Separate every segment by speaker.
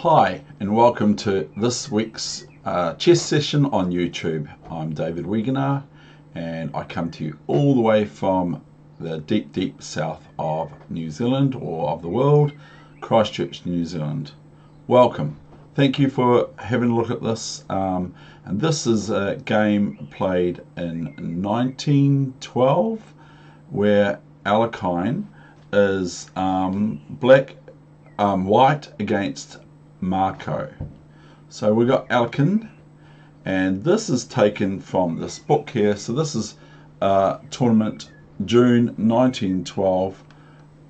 Speaker 1: Hi and welcome to this week's chess session on YouTube. I'm David Weegenaar and I come to you all the way from the deep south of New Zealand, or of the world, Christchurch, New Zealand. Welcome. Thank you for having a look at this. And this is a game played in 1912 where Alekhin is white against Marco. So we got Alekhin, and this is taken from this book here. So this is tournament June 1912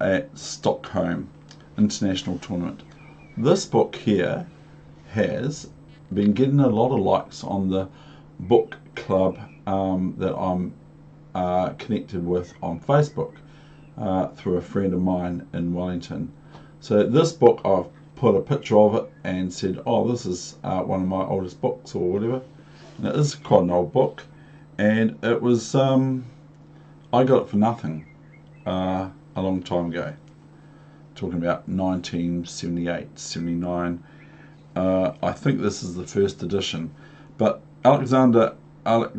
Speaker 1: at Stockholm International Tournament. This book here has been getting a lot of likes on the book club that I'm connected with on Facebook through a friend of mine in Wellington. So this book, I've put a picture of it and said, oh, this is one of my oldest books or whatever. And it is quite an old book, and it was I got it for nothing a long time ago, talking about 1978, 79. I think this is the first edition, but Alexander I'll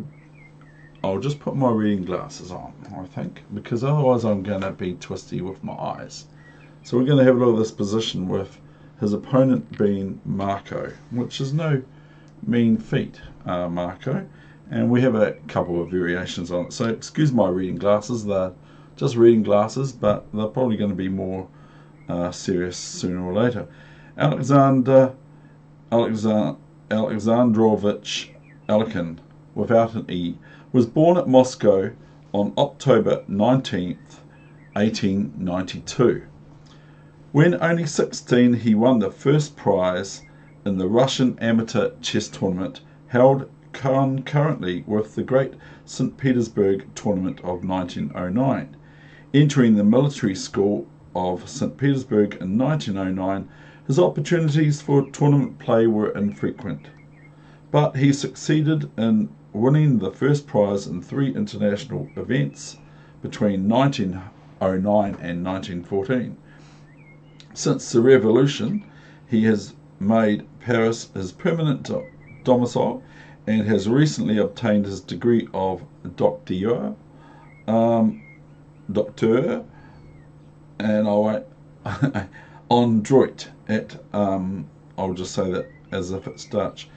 Speaker 1: just put my reading glasses on, I think, because otherwise I'm going to be twisty with my eyes. So we're going to have a look at this position with his opponent being Marco, which is no mean feat, Marco. And we have a couple of variations on it. So excuse my reading glasses, they're just reading glasses, but they're probably going to be more serious sooner or later. Alexander Alexandrovitch Alekhin, without an E, was born at Moscow on October 19th, 1892. When only 16, he won the first prize in the Russian amateur chess tournament held concurrently with the Great St. Petersburg tournament of 1909. Entering the military school of St. Petersburg in 1909, his opportunities for tournament play were infrequent, but he succeeded in winning the first prize in 3 international events between 1909 and 1914. Since the revolution, he has made Paris his permanent domicile and has recently obtained his degree of docteur, and en droit at, I'll just say that as if it's Dutch,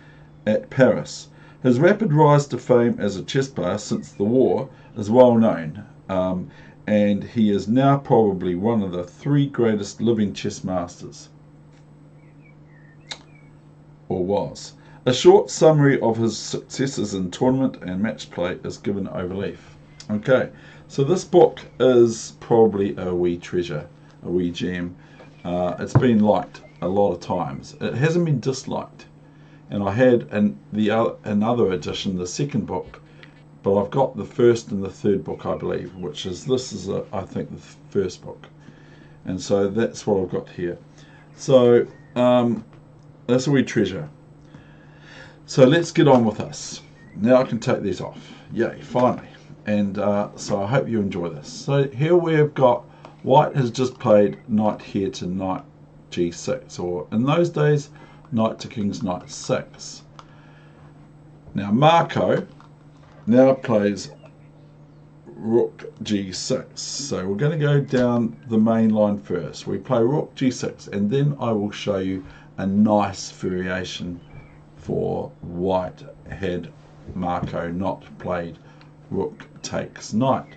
Speaker 1: at Paris. His rapid rise to fame as a chess player since the war is well known, and he is now probably one of the 3 greatest living chess masters, or was. A short summary of his successes in tournament and match play is given overleaf. Okay, so this book is probably a wee treasure, a wee gem. It's been liked a lot of times. It hasn't been disliked. And I had another edition, the second book, but I've got the first and the third book, I believe, which is, I think, the first book. And so that's what I've got here. So that's a wee treasure. So let's get on with this. Now I can take these off. Yay, finally. And so I hope you enjoy this. So here we've got white has just played knight here to knight g6, or in those days, knight to king's knight 6. Now Marco now plays rook g6. So we're going to go down the main line first. We play rook g6, and then I will show you a nice variation for white had Marco not played rook takes knight.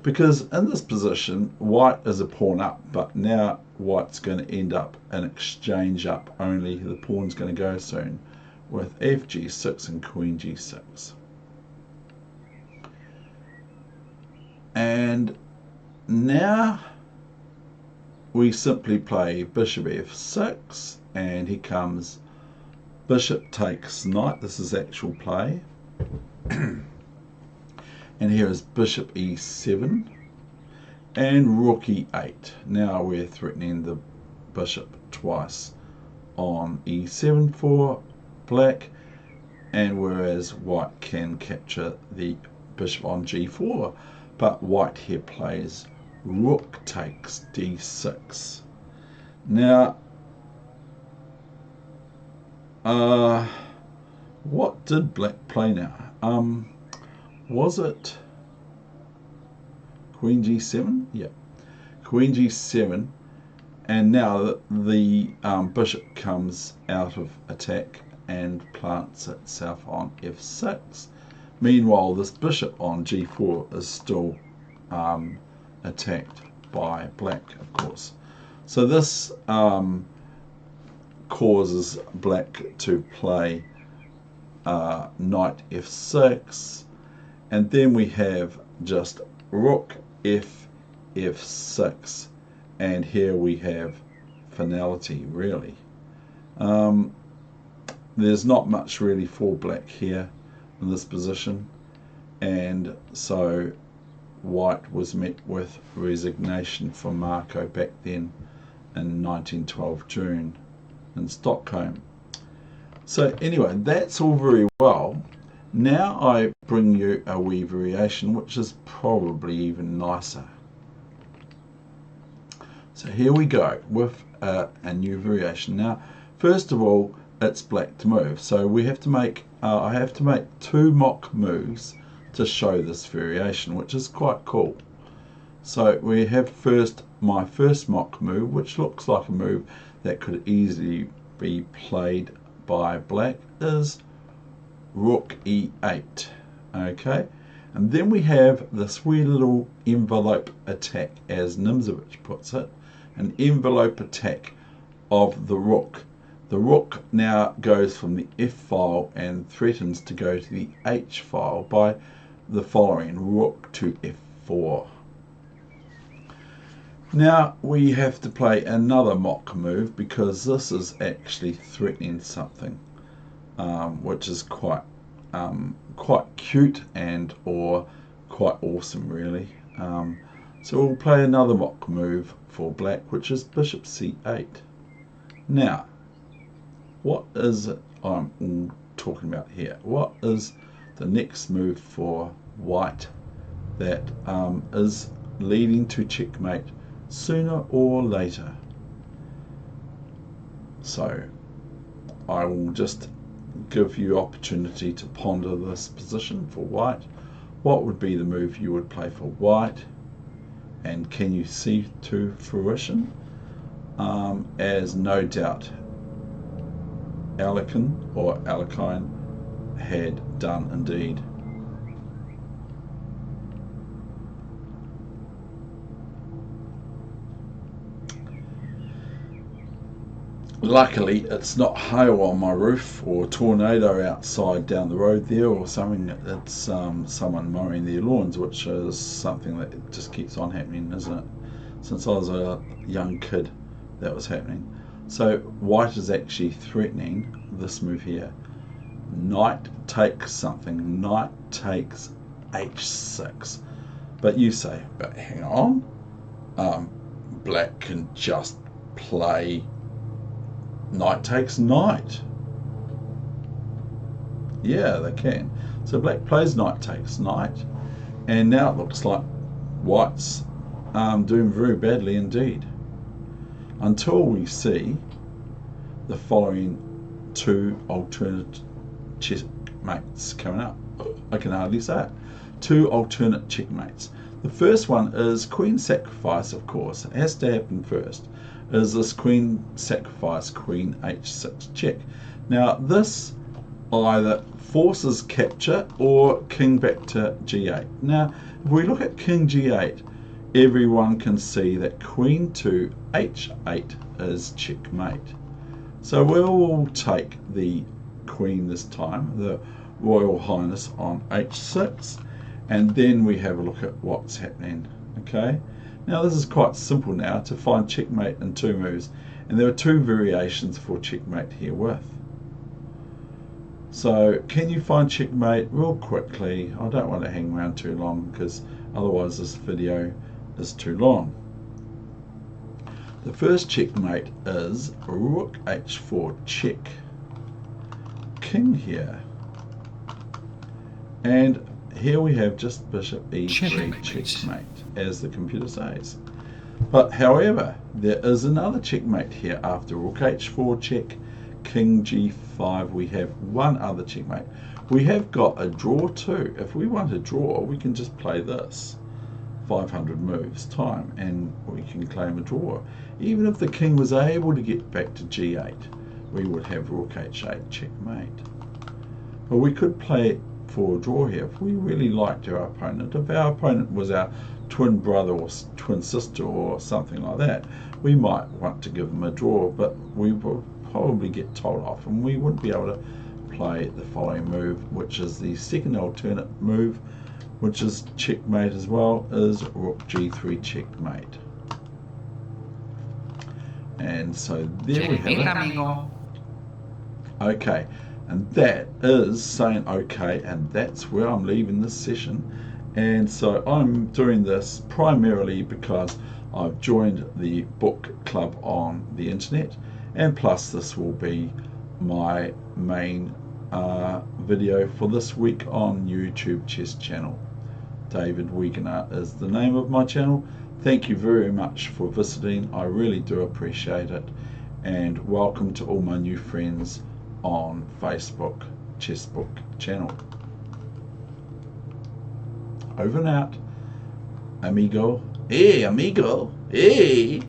Speaker 1: Because in this position, white is a pawn up, but now white's going to end up an exchange up only. The pawn's going to go soon with fg6 and queen g6. And now we simply play bishop f6, and here comes bishop takes knight. This is actual play. And here is bishop e7 and rook e8. Now we're threatening the bishop twice on e7 for black, and whereas white can capture the bishop on g4, but white here plays rook takes d6. Now What did black play now? Was it Queen G7? Yeah, Queen G7, and now the bishop comes out of attack and plants itself on F6. Meanwhile, this bishop on G4 is still attacked by black, of course. So this causes black to play knight F6, and then we have just rook F6, and here we have finality, really. There's not much really for black here in this position, and so white was met with resignation from Marco back then in 1912 June in Stockholm. So anyway, that's all very well. Now I bring you a wee variation, which is probably even nicer. So here we go with a new variation. Now, first of all, it's black to move. So we have to make, I have to make 2 mock moves to show this variation, which is quite cool. So we have first my first mock move, which looks like a move that could easily be played by black, is rook E8. Okay, and then we have this wee little envelope attack, as Nimzowitsch puts it, an envelope attack of the rook. The rook now goes from the F file and threatens to go to the H file by the following: rook to F4. Now we have to play another mock move, because this is actually threatening something, which is quite cute and or quite awesome, really. So we'll play another mock move for black, which is bishop C8. Now, what is it I'm talking about here? What is the next move for white that is leading to checkmate sooner or later? So I will just give you opportunity to ponder this position for white. What would be the move you would play for white, and can you see to fruition, as no doubt Alekhin or Alekhin had done indeed. Luckily, it's not hail on my roof or tornado outside down the road there or something. It's someone mowing their lawns, which is something that just keeps on happening, isn't it? Since I was a young kid, that was happening. So white is actually threatening this move here. Knight takes something. Knight takes H6. But you say, but hang on, black can just play knight takes knight. Yeah, they can. So black plays knight takes knight, and now it looks like white's doing very badly indeed, until we see the following 2 alternate checkmates coming up. I can hardly say it. 2 alternate checkmates. The first one is queen sacrifice, of course. It has to happen first. Is this queen sacrifice, queen H6 check. Now this either forces capture or king back to G8. Now if we look at king G8, everyone can see that queen to H8 is checkmate. So we'll take the queen this time, the Royal Highness, on H6, and then we have a look at what's happening. Okay, now this is quite simple now to find checkmate in 2 moves, and there are 2 variations for checkmate herewith. So can you find checkmate real quickly? I don't want to hang around too long, because otherwise this video is too long. The first checkmate is rook H4 check, king here, and here we have just bishop E3 checkmate, as the computer says. But however, there is another checkmate here after rook H4 check, king g5, we have one other checkmate. We have got a draw too. If we want a draw, we can just play this 500 moves time and we can claim a draw. Even if the king was able to get back to g8, we would have rook h8 checkmate. But we could play for a draw here if we really liked our opponent. If our opponent was our twin brother or twin sister or something like that, we might want to give them a draw, but we will probably get told off and we wouldn't be able to play the following move, which is the second alternate move, which is checkmate as well, is rook g3 checkmate. And so there we have it. Okay, and that is saying okay, and that's where I'm leaving this session. And so I'm doing this primarily because I've joined the book club on the internet, and plus this will be my main video for this week on YouTube chess channel. David Weegenaar is the name of my channel. Thank you very much for visiting. I really do appreciate it, and welcome to all my new friends on Facebook Chessbook channel. Over and out, amigo. Hey, amigo. Hey.